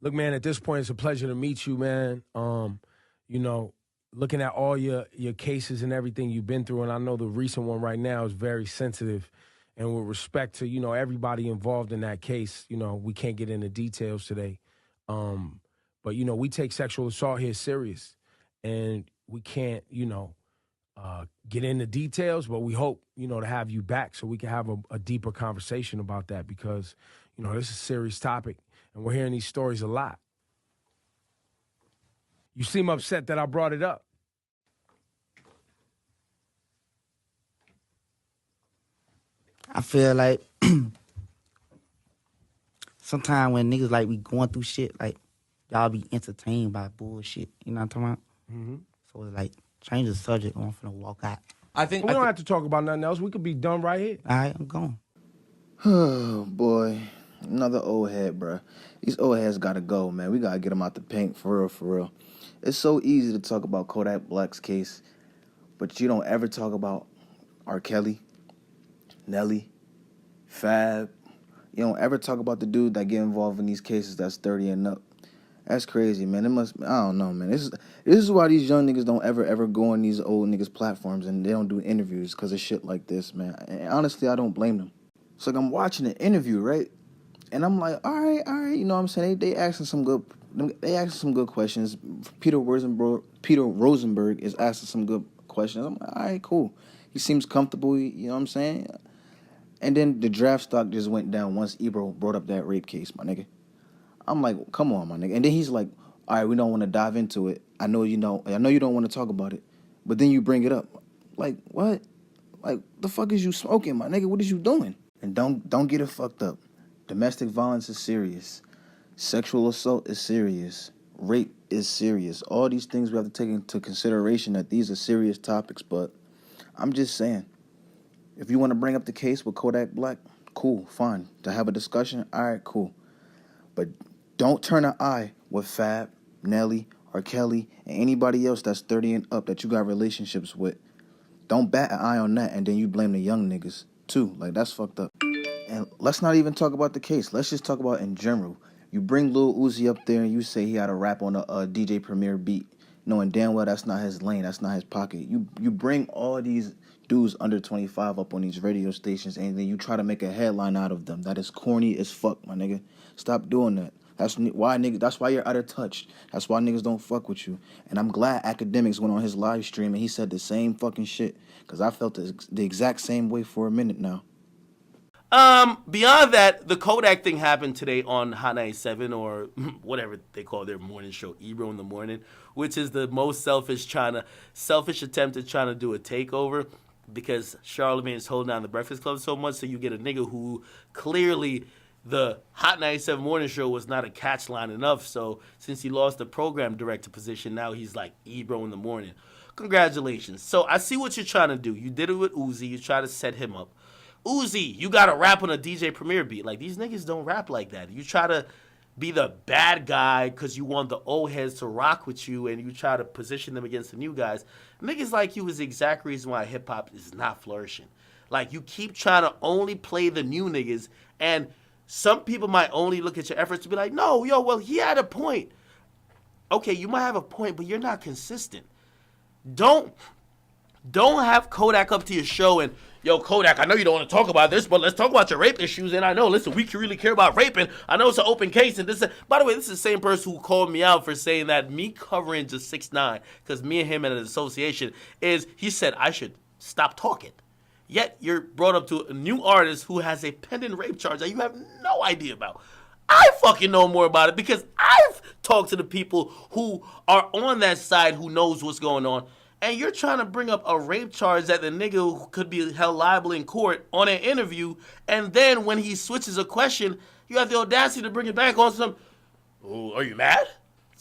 Look, man, at this point, it's a pleasure to meet you, man. You know, looking at all your cases and everything you've been through, and I know the recent one right now is very sensitive. And with respect to, everybody involved in that case, we can't get into details today. But, we take sexual assault here serious. And we can't, get into details, but we hope, to have you back so we can have a deeper conversation about that because, this is a serious topic and we're hearing these stories a lot. You seem upset that I brought it up. I feel like sometimes when niggas like we going through shit, like y'all be entertained by bullshit. You know what I'm talking about? Mm-hmm. So it's like change the subject. I'm finna walk out. We don't have to talk about nothing else. We could be done right here. All right, I'm gone. Oh, boy. Another old head, bruh. These old heads gotta go, man. We gotta get them out the paint, for real, for real. It's so easy to talk about Kodak Black's case, but you don't ever talk about R. Kelly, Nelly, Fab. You don't ever talk about the dude that get involved in these cases that's 30 and up. That's crazy, man. I don't know, man. This is why these young niggas don't ever go on these old niggas' platforms and they don't do interviews because of shit like this, man. And honestly, I don't blame them. So like I'm watching an interview, right? And I'm like, all right, you know what I'm saying? They asking some good questions. Peter Rosenberg is asking some good questions. I'm like, all right, cool. He seems comfortable, you know what I'm saying? And then the draft stock just went down once Ebro brought up that rape case, my nigga. I'm like, come on, my nigga. And then he's like, all right, we don't want to dive into it. I know you don't want to talk about it. But then you bring it up. Like, what? Like, the fuck is you smoking, my nigga? What is you doing? And don't get it fucked up. Domestic violence is serious. Sexual assault is serious. Rape is serious. All these things we have to take into consideration that these are serious topics. But I'm just saying, if you want to bring up the case with Kodak Black, cool, fine. To have a discussion, all right, cool. But don't turn an eye with Fab, Nelly, or Kelly, and anybody else that's 30 and up that you got relationships with. Don't bat an eye on that, and then you blame the young niggas, too. Like, that's fucked up. And let's not even talk about the case. Let's just talk about in general. You bring Lil Uzi up there and you say he had a rap on a DJ Premier beat, knowing damn well that's not his lane, that's not his pocket. You bring all these dudes under 25 up on these radio stations and then you try to make a headline out of them. That is corny as fuck, my nigga. Stop doing that. That's why you're out of touch. That's why niggas don't fuck with you. And I'm glad Academics went on his live stream and he said the same fucking shit. Because I felt the exact same way for a minute now. Beyond that, the Kodak thing happened today on Hot 97 or whatever they call their morning show, Ebro in the Morning, which is the most selfish attempt at trying to do a takeover because Charlamagne is holding down the Breakfast Club so much, so you get a nigga who clearly the Hot 97 morning show was not a catch line enough, so since he lost the program director position, now he's like Ebro in the Morning. Congratulations. So I see what you're trying to do. You did it with Uzi. You try to set him up. Uzi, you got to rap on a DJ Premier beat. Like, these niggas don't rap like that. You try to be the bad guy because you want the old heads to rock with you and you try to position them against the new guys. Niggas like you is the exact reason why hip-hop is not flourishing. Like, you keep trying to only play the new niggas, and some people might only look at your efforts to be like, no, well, he had a point. Okay, you might have a point, but you're not consistent. Don't have Kodak up to your show and, yo, Kodak, I know you don't want to talk about this, but let's talk about your rape issues. And I know, listen, we really care about raping. I know it's an open case. And this, by the way, this is the same person who called me out for saying that me covering just 6ix9ine, because me and him in an association, he said I should stop talking. Yet you're brought up to a new artist who has a pending rape charge that you have no idea about. I fucking know more about it because I've talked to the people who are on that side who knows what's going on. And you're trying to bring up a rape charge that the nigga could be held liable in court on an interview, and then when he switches a question, you have the audacity to bring it back on some, oh, are you mad?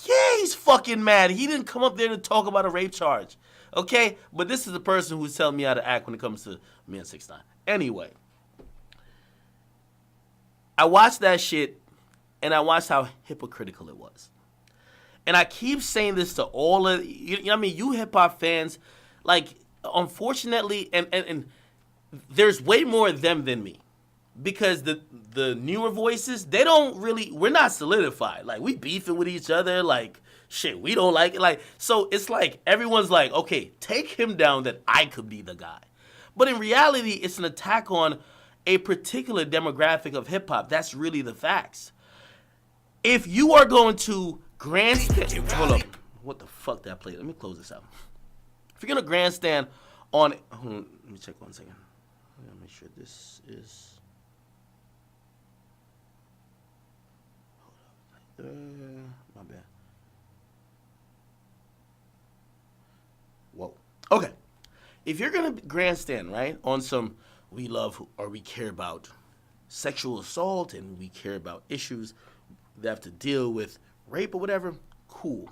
Yeah, he's fucking mad. He didn't come up there to talk about a rape charge. Okay? But this is the person who's telling me how to act when it comes to me and 6ix9ine. Anyway, I watched that shit, and I watched how hypocritical it was. And I keep saying this to all of you hip-hop fans, like, unfortunately, and there's way more of them than me. because the newer voices, they don't really, we're not solidified. Like, we beefing with each other, like, shit, we don't like it. Like, so it's like everyone's like, okay, take him down that I could be the guy. But in reality, it's an attack on a particular demographic of hip hop. That's really the facts. If you are going to grandstand, hold up, what the fuck that played? Let me close this out. If you're gonna grandstand on, let me check 1 second. I gotta make sure this is. Hold up, my bad. Whoa. Okay. If you're gonna grandstand, right, on some we love or we care about sexual assault and we care about issues that have to deal with rape or whatever, cool.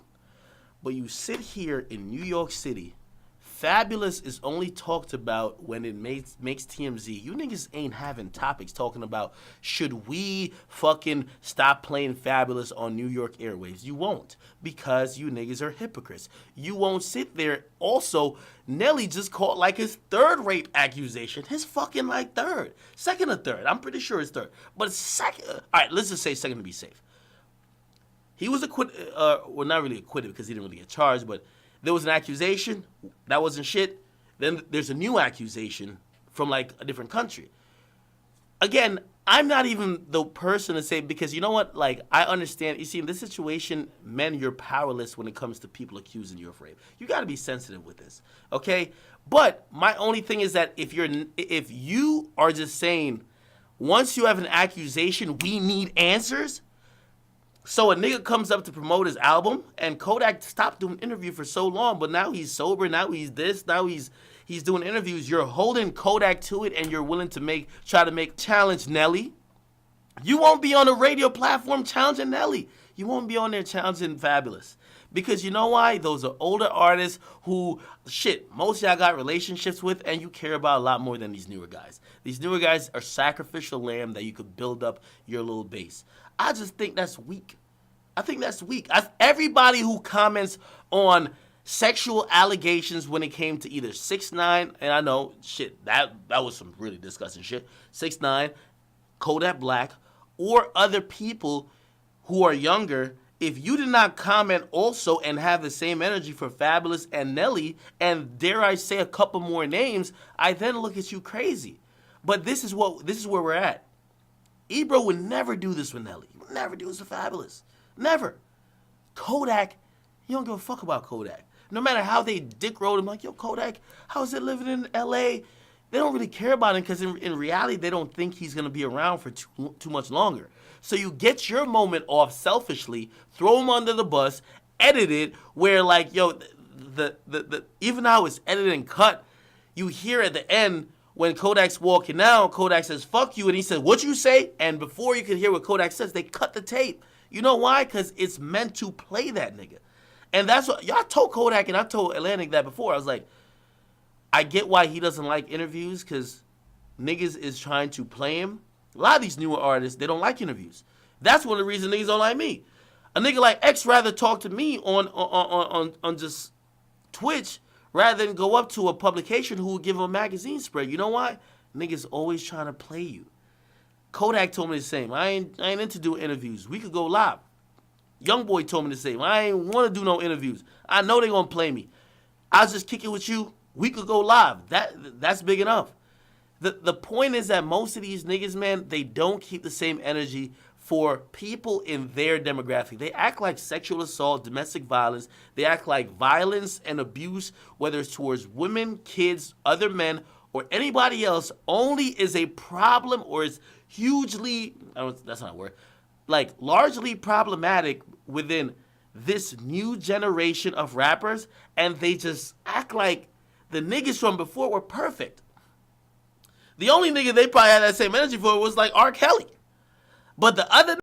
But you sit here in New York City, Fabulous is only talked about when it makes TMZ. You niggas ain't having topics talking about should we fucking stop playing Fabulous on New York airwaves. You won't, because you niggas are hypocrites. You won't sit there. Also, Nelly just caught like his third rape accusation. His fucking like third. Second or third. I'm pretty sure it's third. But second. All right, let's just say second to be safe. He was acquitted, well, not really acquitted because he didn't really get charged, but there was an accusation. That wasn't shit. Then there's a new accusation from like a different country. Again, I'm not even the person to say, because you know what? Like, I understand. You see, in this situation, men, you're powerless when it comes to people accusing you of rape. You got to be sensitive with this, okay? But my only thing is that if you are just saying, once you have an accusation, we need answers. So a nigga comes up to promote his album, and Kodak stopped doing interview for so long, but now he's sober, now he's this, now he's doing interviews. You're holding Kodak to it, and you're willing to try to challenge Nelly. You won't be on a radio platform challenging Nelly. You won't be on there challenging Fabulous. Because you know why? Those are older artists who, most of y'all got relationships with, and you care about a lot more than these newer guys. These newer guys are sacrificial lamb that you could build up your little base. I just think that's weak. I think that's weak. Everybody who comments on sexual allegations when it came to either 6ix9ine, and I know, that was some really disgusting shit, 6ix9ine, Kodak Black, or other people who are younger, if you did not comment also and have the same energy for Fabulous and Nelly, and dare I say a couple more names, I then look at you crazy. But this is where we're at. Ebro would never do this with Nelly. He would never do this with Fabulous. Never. Kodak, he don't give a fuck about Kodak. No matter how they dick roll him, like, yo, Kodak, how's it living in L.A.? They don't really care about him because in reality, they don't think he's going to be around for too much longer. So you get your moment off selfishly, throw him under the bus, edit it, where like, yo, even how it's edited and cut, you hear at the end, when Kodak's walking out, Kodak says, fuck you, and he says, what'd you say? And before you could hear what Kodak says, they cut the tape. You know why? Because it's meant to play that nigga. And that's what, y'all told Kodak and I told Atlantic that before. I was like, I get why he doesn't like interviews, because niggas is trying to play him. A lot of these newer artists, they don't like interviews. That's one of the reasons niggas don't like me. A nigga like X rather talk to me on just Twitch rather than go up to a publication who will give him a magazine spread. You know why? Niggas always trying to play you. Kodak told me the same. I ain't into doing interviews. We could go live. Youngboy told me the same. I ain't want to do no interviews. I know they gonna play me. I'll just kick it with you. We could go live. That's big enough. The point is that most of these niggas, man, they don't keep the same energy for people in their demographic. They act like sexual assault, domestic violence. They act like violence and abuse, whether it's towards women, kids, other men, or anybody else, only is a problem or is hugely, that's not a word, like largely problematic within this new generation of rappers, and they just act like the niggas from before were perfect. The only nigga they probably had that same energy for was like R. Kelly. But the other